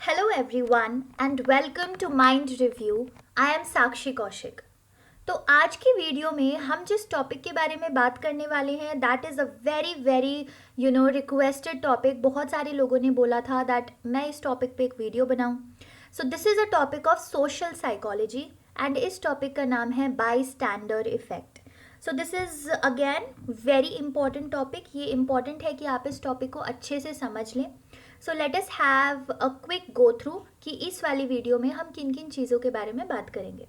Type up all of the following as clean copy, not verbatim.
Hello everyone and welcome to Mind Review. I am साक्षी कौशिक. तो आज की वीडियो में हम जिस टॉपिक के बारे में बात करने वाले हैं that is a very very requested topic. बहुत सारे लोगों ने बोला था दैट मैं इस टॉपिक पे एक वीडियो बनाऊं. So this is a topic of social psychology and इस टॉपिक का नाम है by standard effect. So this is again very important topic. ये इंपॉर्टेंट है कि आप इस टॉपिक को अच्छे से समझ लें. सो let us have a quick go through कि इस वाली वीडियो में हम किन किन चीज़ों के बारे में बात करेंगे.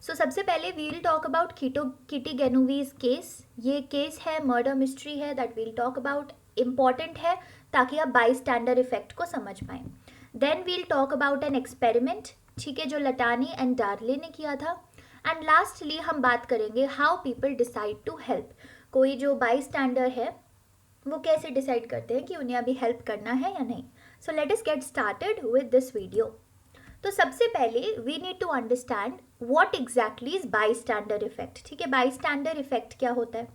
सबसे पहले we will talk about Kitty Genovese case. ये केस है, मर्डर मिस्ट्री है, that we'll talk about. Important है ताकि आप बाई स्टैंडर्ड इफेक्ट को समझ पाएँ. Then we'll talk about an experiment, ठीक है, जो लटानी एंड डार्ले ने किया था. एंड लास्टली हम बात करेंगे how people decide to help. कोई जो बाई स्टैंडर्ड है वो कैसे डिसाइड करते हैं कि उन्हें अभी हेल्प करना है या नहीं. So let us get started with this video. तो सबसे पहले we need to understand what exactly is bystander effect. ठीक है, बाई स्टैंडर्ड इफेक्ट क्या होता है.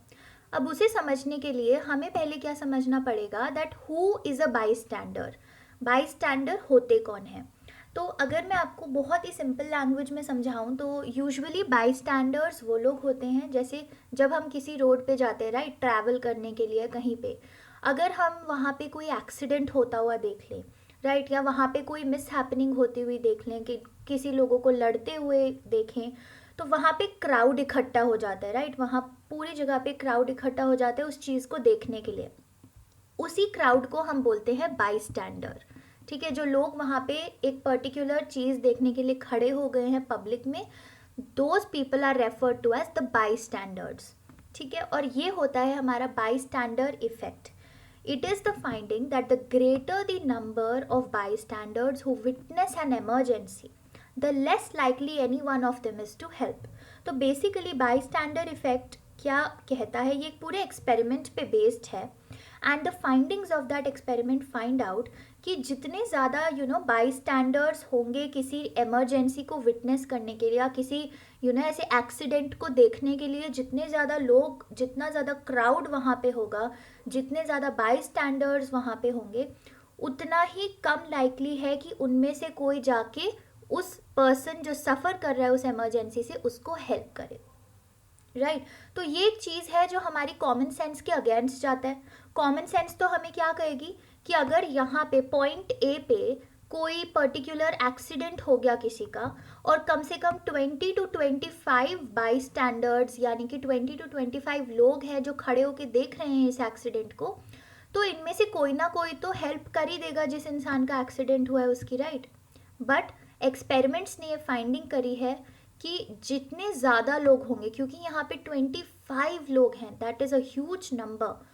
अब उसे समझने के लिए हमें पहले क्या समझना पड़ेगा that who is a by standard. By standard होते कौन हैं. तो अगर मैं आपको बहुत ही सिंपल लैंग्वेज में समझाऊं तो यूजुअली बाई स्टैंडर्ड्स वो लोग होते हैं जैसे जब हम किसी रोड पे जाते हैं, राइट, ट्रैवल करने के लिए कहीं पे, अगर हम वहाँ पे कोई एक्सीडेंट होता हुआ देख लें, राइट, या वहाँ पे कोई मिस हैपनिंग होती हुई देख लें कि किसी लोगों को लड़ते हुए देखें, तो वहाँ पे क्राउड इकट्ठा हो जाता है, राइट. वहाँ पूरी जगह पे क्राउड इकट्ठा हो जाता है उस चीज़ को देखने के लिए. उसी क्राउड को हम बोलते हैं बाई स्टैंडर. ठीक है, जो लोग वहाँ पे एक पर्टिकुलर चीज़ देखने के लिए खड़े हो गए हैं पब्लिक में, those people are referred to as the bystanders. ठीक है, और ये होता है हमारा bystander effect. It is the finding that the greater the number of bystanders who witness an emergency, the less likely any one of them is to help. तो basically bystander effect क्या कहता है, ये एक पूरे experiment पे based है. And the findings of that experiment find out कि जितने ज़्यादा बाई स्टैंडर्ड्स होंगे किसी एमरजेंसी को विटनेस करने के लिए या किसी ऐसे एक्सीडेंट को देखने के लिए, जितने ज़्यादा लोग, जितना ज़्यादा क्राउड वहाँ पे होगा, जितने ज़्यादा बाई स्टैंडर्ड्स वहाँ पे होंगे, उतना ही कम लाइकली है कि उनमें से कोई जाके उस पर्सन जो सफ़र कर रहा है उस एमरजेंसी से उसको हेल्प करे, राइट. तो ये एक चीज़ है जो हमारी कॉमन सेंस के अगेंस्ट जाता है. कॉमन सेंस तो हमें क्या कहेगी कि अगर यहाँ पे पॉइंट ए पे कोई पर्टिकुलर एक्सीडेंट हो गया किसी का और कम से कम 20 to 25 बाई स्टैंडर्ड्स यानी कि 20 to 25 लोग हैं जो खड़े होके देख रहे हैं इस एक्सीडेंट को, तो इनमें से कोई ना कोई तो हेल्प कर ही देगा जिस इंसान का एक्सीडेंट हुआ है उसकी, राइट. बट एक्सपेरिमेंट्स ने ये फाइंडिंग करी है कि जितने ज़्यादा लोग होंगे, क्योंकि यहाँ पे 25 लोग हैं, that is a huge number,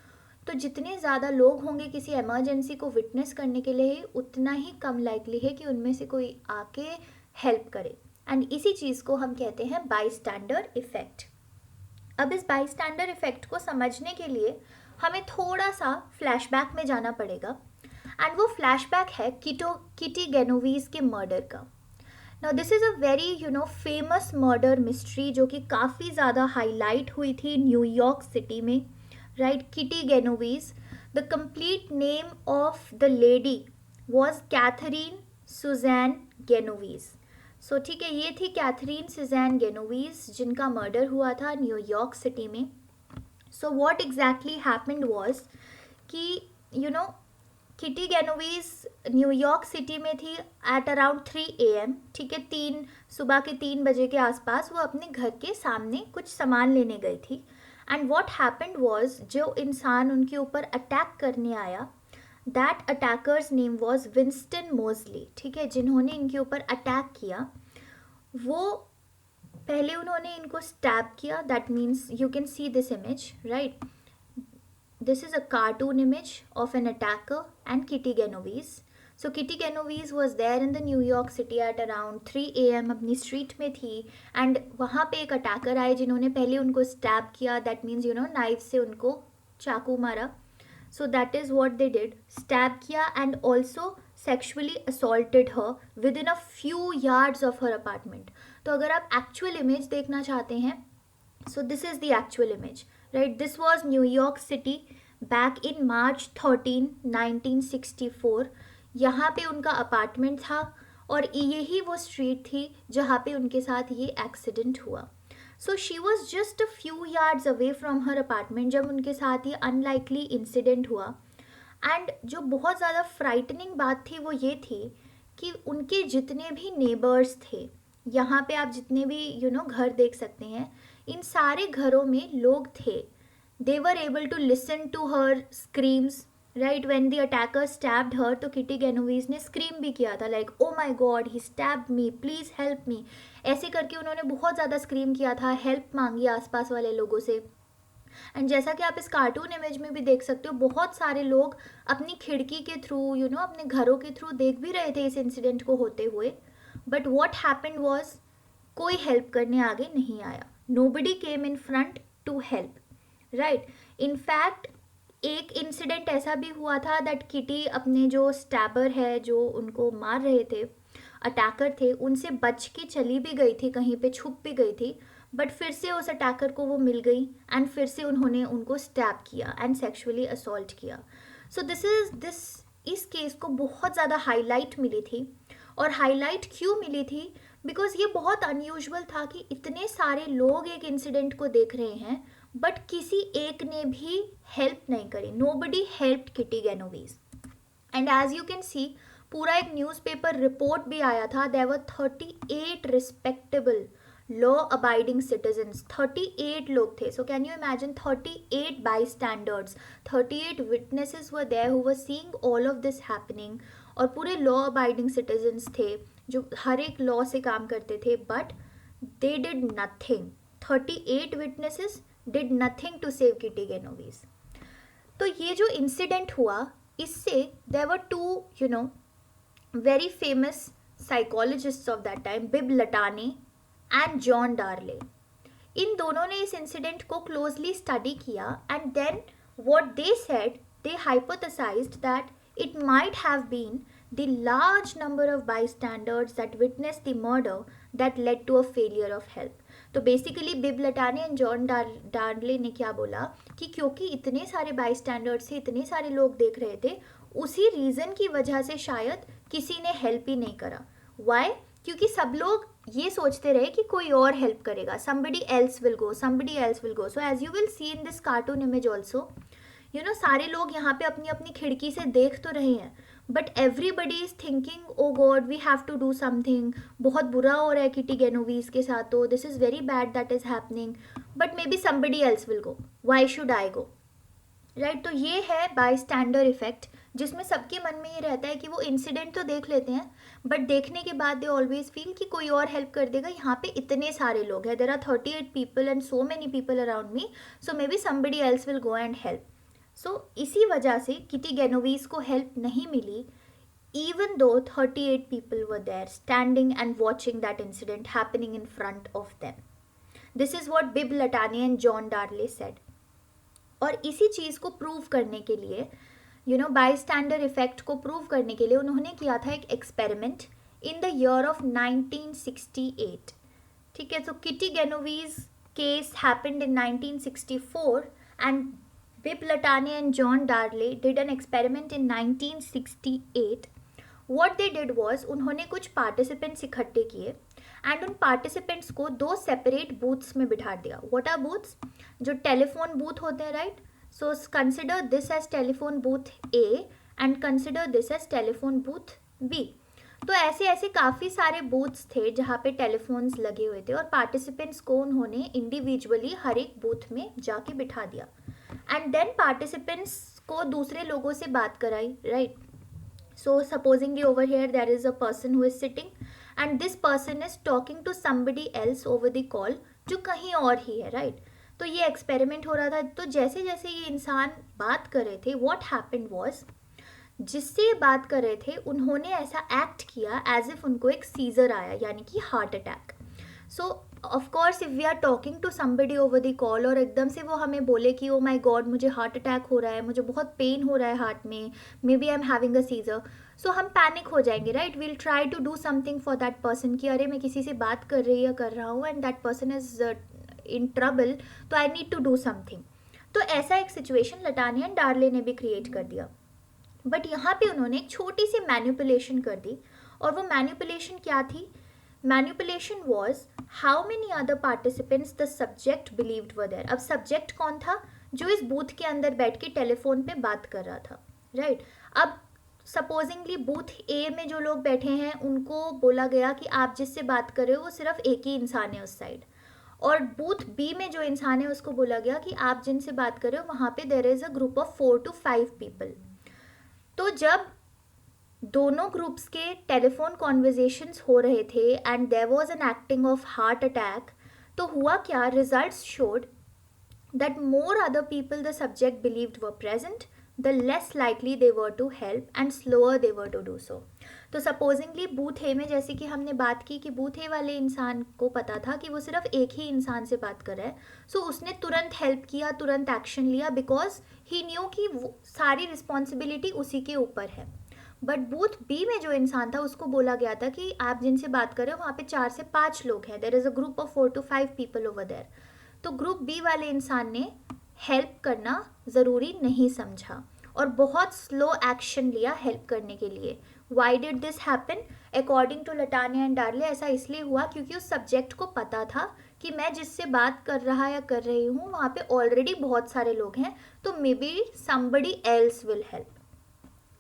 तो जितने ज़्यादा लोग होंगे किसी एमरजेंसी को विटनेस करने के लिए उतना ही कम लाइकली है कि उनमें से कोई आके हेल्प करे. एंड इसी चीज़ को हम कहते हैं बाई स्टैंडर्ड इफेक्ट. अब इस बाई स्टैंडर्ड इफेक्ट को समझने के लिए हमें थोड़ा सा फ्लैशबैक में जाना पड़ेगा. एंड वो फ्लैशबैक है किटी गेनोवीज के मर्डर का. Now this is a very famous murder mystery जो कि काफ़ी ज़्यादा हाईलाइट हुई थी न्यूयॉर्क सिटी में, right. Kitty Genovese, the complete name of the lady was Catherine Susan Genovese. So ठीक है, ये थी कैथरीन सुजैन गेनोवीज जिनका मर्डर हुआ था न्यूयॉर्क सिटी में. So what exactly happened was कि किटी गेनोवीज न्यूयॉर्क सिटी में थी एट अराउंड 3 AM. ठीक है, सुबह के 3 बजे के आसपास वो अपने घर के सामने कुछ सामान लेने गई थी. एंड व्हाट हैपेंड वाज, जो इंसान उनके ऊपर अटैक करने आया, that attackers name was Winston मोजली. ठीक है, जिन्होंने इनके ऊपर अटैक किया वो पहले उन्होंने इनको स्टैब किया. That means you can see this image, right. This is a cartoon image of an attacker and Kitty Genovese. So Kitty Genovese was there in the New York City at around 3 AM, अपनी street में थी. And वहाँ पे एक attacker आए जिन्होंने पहले उनको स्टैब किया, दैट मीन्स नाइफ से उनको चाकू मारा. So that is what they did, stab किया and also sexually assaulted her within a few yards of her apartment. तो अगर आप एक्चुअल इमेज देखना चाहते हैं, so this is the actual image, right. This was New York City back in March 13, 1964. यहाँ पे उनका अपार्टमेंट था और यही वो स्ट्रीट थी जहाँ पे उनके साथ ये एक्सीडेंट हुआ. So she was just a few yards away from her apartment जब उनके साथ ये अनलाइकली इंसिडेंट हुआ. एंड जो बहुत ज़्यादा फ्राइटनिंग बात थी वो ये थी कि उनके जितने भी नेबर्स थे, यहाँ पे आप जितने भी घर देख सकते हैं, इन सारे घरों में लोग थे. They were able to listen to her screams, right. When the attacker stabbed her, तो किटी गेनोवीज ने स्क्रीम भी किया था, like oh my God he stabbed me, please help me. ऐसे करके उन्होंने बहुत ज़्यादा स्क्रीम किया था, हेल्प मांगी आसपास वाले लोगों से. एंड जैसा कि आप इस कार्टून इमेज में भी देख सकते हो, बहुत सारे लोग अपनी खिड़की के थ्रू अपने घरों के थ्रू देख भी रहे थे इस इंसिडेंट को होते हुए. बट वॉट हैपेंड वॉज, कोई हेल्प करने आगे नहीं आया. Nobody came in front to help, right. In fact एक इंसिडेंट ऐसा भी हुआ था दैट किटी अपने जो स्टैबर है, जो उनको मार रहे थे, अटैकर थे, उनसे बच के चली भी गई थी, कहीं पे छुप भी गई थी. बट फिर से उस अटैकर को वो मिल गई एंड फिर से उन्होंने उनको स्टैब किया एंड सेक्सुअली असॉल्ट किया. सो इस केस को बहुत ज़्यादा हाईलाइट मिली थी. और हाईलाइट क्यों मिली थी? बिकॉज ये बहुत अनयूजुअल था कि इतने सारे लोग एक इंसिडेंट को देख रहे हैं बट किसी एक ने भी हेल्प नहीं करी. Nobody helped Kitty Genovese. And as you can see, पूरा एक न्यूज़पेपर रिपोर्ट भी आया था. There were 38 respectable law abiding citizens. 38 लोग थे. So can you imagine, 38 bystanders, 38 witnesses were there who were seeing all of this happening. और पूरे law abiding citizens थे जो हर एक लॉ से काम करते थे, but they did nothing. 38 witnesses did nothing to save Kitty Genovese. तो ये जो इंसिडेंट हुआ, इससे there were two very famous psychologists of that time, Bibb Latane and John Darley. इन दोनों ने इस इंसिडेंट को क्लोजली स्टडी किया and then what they said, they hypothesized that it might have been the large number of bystanders that witnessed the murder that led to a failure of help. तो basically bib Latane and John Darley ने क्या बोला कि क्योंकि इतने सारे बाईस्टैंडर्ड्स थे, इतने सारे लोग देख रहे थे, उसी रीज़न की वजह से शायद किसी ने हेल्प ही नहीं करा. वाई? क्योंकि सब लोग ये सोचते रहे कि कोई और हेल्प करेगा, somebody else will go, somebody else will go. So as you will see in this cartoon image also, सारे लोग यहाँ पे अपनी अपनी खिड़की से देख तो रहे हैं, but everybody is thinking oh God we have to do something. बहुत बुरा हो रहा है किटी गेनोवीज के साथ, तो this is very bad that is happening, but may be somebody else will go, why should I go, right. तो ये है बाई स्टैंडर इफेक्ट, जिसमें सबके मन में ये रहता है कि वो इंसिडेंट तो देख लेते हैं बट देखने के बाद दे ऑलवेज फील कि कोई और हेल्प कर देगा. यहाँ पे इतने सारे लोग हैं, there are 38 people and so many people around me, so maybe somebody else will go and help. So इसी वजह से किटी गेनोवीज को हेल्प नहीं मिली, even though 38 people were there standing and watching that incident happening in front of them. This is what Bibb Latane and John Darley said. और इसी चीज़ को prove करने के लिए, बाईस्टैंडर इफेक्ट को प्रूव करने के लिए उन्होंने किया था एक experiment in the year of 1968. ठीक है, so Kitty Genovese case happened in 1964 and Bibb Latane and John Darley did an experiment in 1968. What they did was, उन्होंने कुछ पार्टिसिपेंट्स इकट्ठे किए एंड उन पार्टिसिपेंट्स को 2 सेपरेट बूथ्स में बिठा दिया. What are booths? जो टेलीफोन बूथ होते हैं, right. So consider this as telephone booth A and consider this as telephone booth B. तो ऐसे ऐसे काफ़ी सारे बूथ्स थे जहाँ पे टेलीफोन्स लगे हुए थे और पार्टिसिपेंट्स को उन्होंने इंडिविजुअली हर एक बूथ में जाके बिठा दिया एंड देन पार्टिसिपेंट्स को दूसरे लोगों से बात कराई, right. So supposingly over here there is a person who is sitting and this person is talking to somebody else over the call जो कहीं और ही है, right. तो ये एक्सपेरिमेंट हो रहा था. तो जैसे जैसे ये इंसान बात कर रहे थे, what happened was, जिससे ये बात कर रहे थे उन्होंने ऐसा एक्ट किया एज इफ उनको एक सीजर आया, यानी कि heart attack. So of course if we are talking to somebody over the call और एकदम से वो हमें बोले कि ओ माई गॉड मुझे हार्ट अटैक हो रहा है, मुझे बहुत पेन हो रहा है हार्ट में, maybe I am having a seizure, so हम पैनिक हो जाएंगे, right. We'll try to do something for that person कि अरे मैं किसी से बात कर रही या कर रहा हूँ and that person is in trouble, तो I need to do something. तो ऐसा एक सिचुएशन लटाने एंड डार्ले ने भी क्रिएट कर दिया. बट यहाँ पे उन्होंने एक छोटी सी मैनिपुलेशन कर दी, और वो मैनिपुलेशन क्या थी? Manipulation was how many other participants the subject believed were there. अब सब्जेक्ट कौन था? जो इस बूथ के अंदर बैठ के टेलीफोन पे बात कर रहा था, राइट? अब सपोजिंगली बूथ ए में जो लोग बैठे हैं उनको बोला गया कि आप जिससे बात कर रहे हो वो सिर्फ एक ही इंसान है उस साइड, और बूथ बी में जो इंसान है उसको बोला गया कि आप जिनसे बात कर रहे हो वहाँ पे there is a group of 4 to 5 people. तो जब दोनों ग्रुप्स के टेलीफोन कॉन्वर्जेशंस हो रहे थे and there was an acting of heart attack, तो हुआ क्या? Results showed that more other people the subject believed were present, the less likely they were to help and slower they were to do so. तो supposedly booth ए में, जैसे कि हमने बात की कि बूथ ए वाले इंसान को पता था कि वो सिर्फ एक ही इंसान से बात कर रहा है, सो उसने तुरंत हेल्प किया, तुरंत एक्शन लिया, बिकॉज ही न्यू कि वो सारी रिस्पॉन्सिबिलिटी उसी के ऊपर है. बट बूथ बी में जो इंसान था उसको बोला गया था कि आप जिनसे बात कर रहे हो वहाँ पे 4 से 5 लोग हैं, there is a group of 4 to 5 people over there. तो ग्रुप बी वाले इंसान ने हेल्प करना ज़रूरी नहीं समझा और बहुत स्लो एक्शन लिया हेल्प करने के लिए. Why did this happen? According to Latane and Darley, ऐसा इसलिए हुआ क्योंकि उस सब्जेक्ट को पता था कि मैं जिससे बात कर रहा या कर रही हूँ वहाँ पे ऑलरेडी बहुत सारे लोग हैं, तो maybe somebody else will help.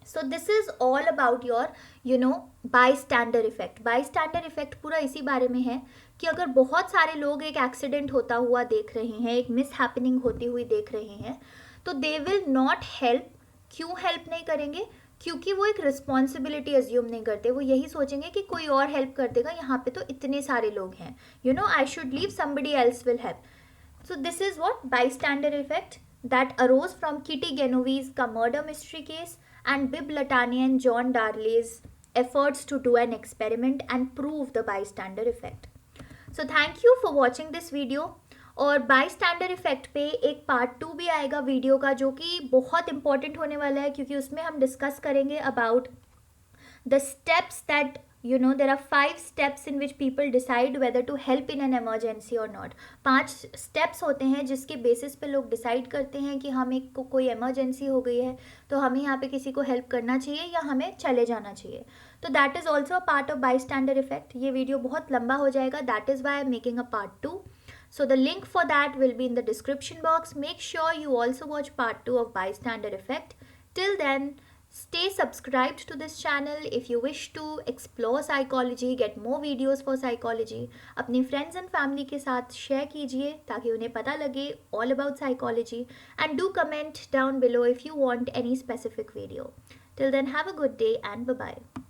So this is all about your bystander effect. Bystander effect पूरा इसी बारे में है कि अगर बहुत सारे लोग एक एक्सीडेंट होता हुआ देख रहे हैं, एक मिस हैपनिंग होती हुई देख रहे हैं, तो दे विल नॉट हेल्प. क्यों हेल्प नहीं करेंगे? क्योंकि वो एक रिस्पॉन्सिबिलिटी अज्यूम नहीं करते. वो यही सोचेंगे कि कोई और हेल्प कर देगा, यहाँ पे तो इतने सारे लोग हैं, I should leave, somebody else will help. So this is what bystander effect that arose from Kitty Genovese's का murder mystery case and Bibb Latané and John Darley's efforts to do an experiment and prove the bystander effect. So thank you for watching this video. और bystander effect पे एक part 2 भी आएगा video का, जो कि बहुत important होने वाला है, क्योंकि उसमें हम डिस्कस करेंगे about the steps that there are 5 steps in which people decide whether to help in an emergency or not. 5 steps होते हैं जिसके बेसिस पे लोग डिसाइड करते हैं कि हमें कोई इमरजेंसी हो गई है तो हमें यहाँ पे किसी को हेल्प करना चाहिए या हमें चले जाना चाहिए. तो that is also a part of bystander effect. ये वीडियो बहुत लंबा हो जाएगा, that is why I am making a part 2. So the link for that will be in the description box. Make sure you also watch part 2 of bystander effect. Till then, stay subscribed to this channel if you wish to explore psychology, get more videos for psychology. अपने friends and family के साथ share कीजिए ताकि उन्हें पता लगे all about psychology, and do comment down below if you want any specific video. Till then, have a good day and bye-bye.